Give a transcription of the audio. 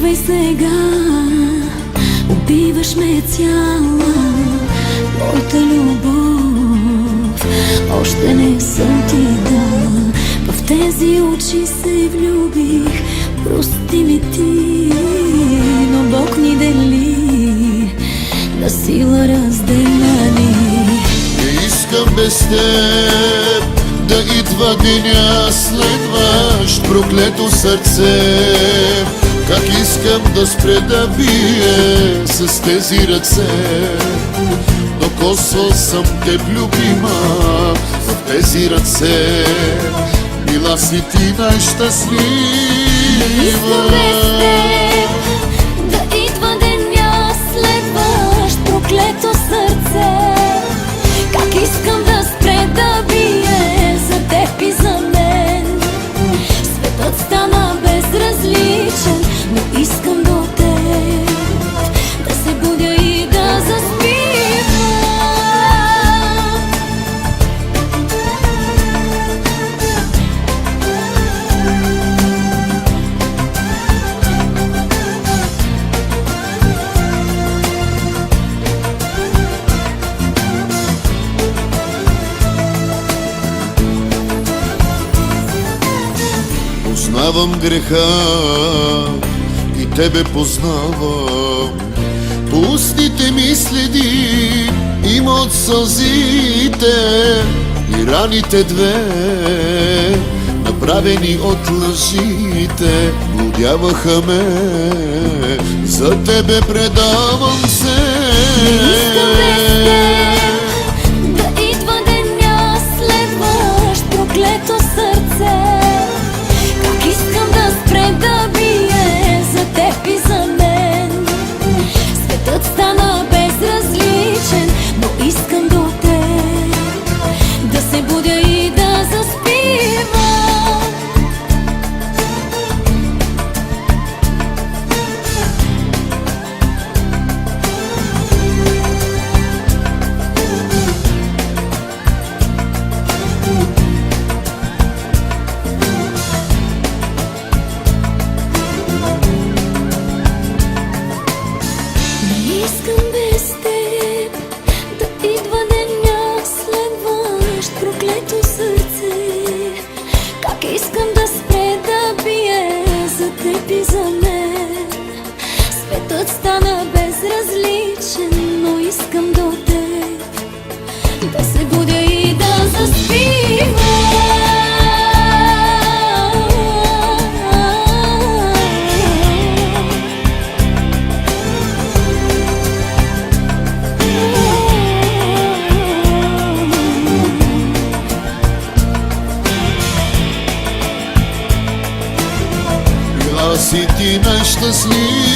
Идвай сега, убиваш ме цяла, моята любов още не съм ти дала. В тези очи се влюбих, прости ми ти, но Бог ни дели, на сила разделя ни. Не искам без теб да идва деня следващ, проклето сърце. Как искам да спре да бие с тези ръце. Докосвал съм теб, любима, в тези ръце. Била си ти най-щастлива. Не искам без теб да идва деня следващ, проклето сърце. Как искам да спре да бие за теб и за мен. Светът стана безразличен, но искам до теб да се будя и да заспивам. Познавам греха и тебе познавам. По устните ми следи има от сълзите и раните две, направени от лъжите, блудяваха ме. За тебе предавам се. Не искам без теб да идва деня следващ, проклето сърце. Искам да спре да бие за теб и за мен. Светът стана безразличен, но искам до теб да се будя и да заспивам. Искам без теб да идва деня следващ, проклето сърце. Как искам да спре да бие за теб и за мен. Светът стана безразличен, но искам до теб да се будя и да заспивам. Била си ти най-щастлива.